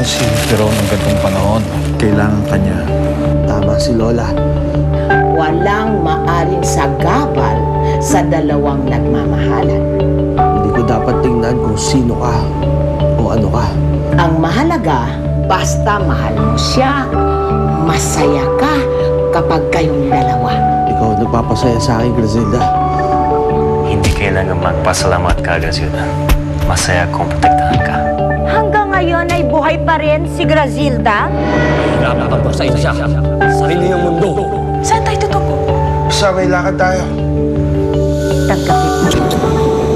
mo si Peron ng gantong panahon. Kailangan kanya. Tama si Lola. Walang maaring sagabal sa dalawang nagmamahalan. Hindi ko dapat tingnan kung sino ka o ano ka. Ang mahalaga, basta mahal mo siya, masaya ka kapag kayong dalawa. Ikaw nagpapasaya sa akin, Griselda. Hindi kailangan magpasalamat ka, Grazilda. Masaya kung protektahan ka. Hanggang ngayon ay buhay pa rin si Grazilda? Dapat sa isa siya. Sarili niyang mundo. Saan tayo tutupo? Basta may lakad tayo. Tanggapin mo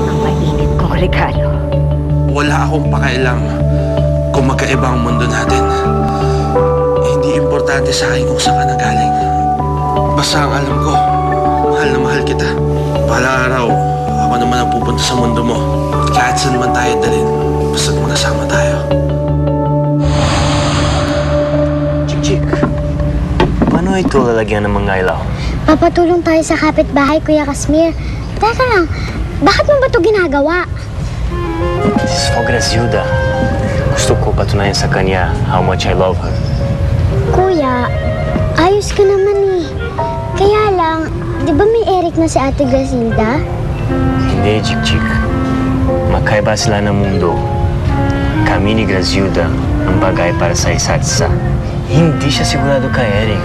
ang mainit kong regalo. Wala akong pakialam kung magkaiba ang mundo natin. Hindi importante sa akin kung saan ka nagaling. Basta ang alam ko, mahal na mahal kita. Balang araw, ako naman ang pupunta sa mundo mo. Kahit saan man tayo dalhin, basta't magkasama tayo. Chik-chik, paano ito lalagyan ng mga ilaw? Papatulong tayo sa kapitbahay, Kuya Kasmir. Teka lang, bakit mo ba ito ginagawa? This is for Grazilda. Gusto ko patunayan sa kanya how much I love her. Kuya, ayos ka naman eh. Kaya lang, di ba may Eric na si Ate Grazilda? Hindi, Chik-chik. Magkaiba sila ng mundo. Kami ni Grazilda ang bagay para sa isa't isa. Hindi siya sigurado kay Eric.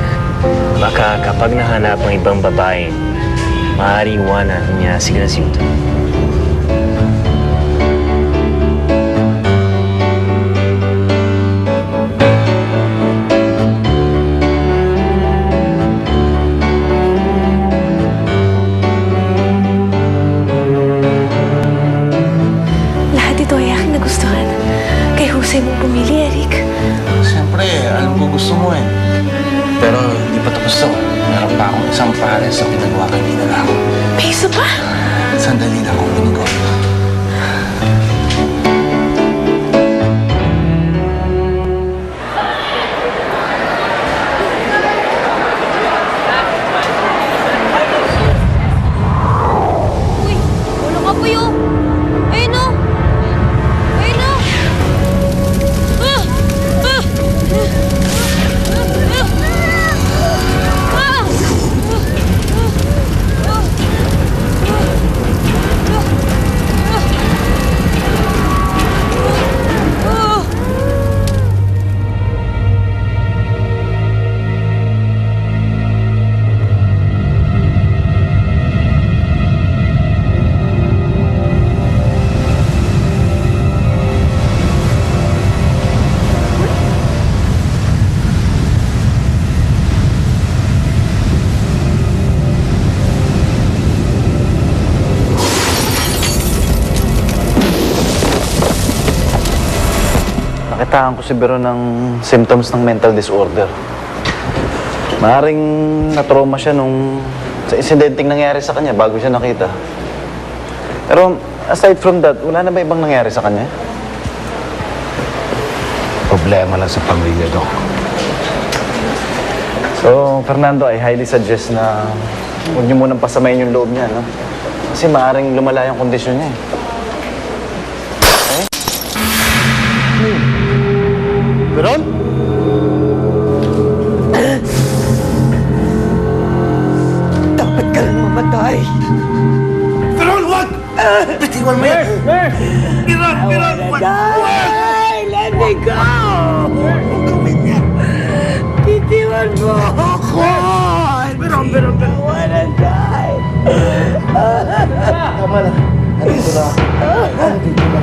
Baka kapag nahanap ang ibang babae, maaaring iwanan niya si Grazilda. Lahat ito ay aking nagustuhan. Kay Jose mong pumili, Eric. Siyempre, alam ko gusto mo eh. Pero hindi pa tapos to. Meron pa akong isang pares sa pinagawa kay Minala. May isa pa? Sandali lang kung ko. Uy, wala ka po yun. Ayun o. Ayun o. Ah! Ah! Nakitaan ko si Bero ng symptoms ng mental disorder. Maaring na-trauma siya sa insidenteng nangyari sa kanya bago siya nakita. Pero aside from that, wala na ba ibang nangyari sa kanya? Problema lang sa pamilya, Dok. So, Fernando, I highly suggest na huwag niyo munang pasamayin yung loob niya, no? Kasi maaaring lumala yung kondisyon niya, eh. Beron? Dapat ka lang mamatay. Peron, wag! Bitiwan mo yan! Peron, wag! Let me go! Titiwan mo ako! Pero, I wanna die! Tama na. Nandito na. Nandito na.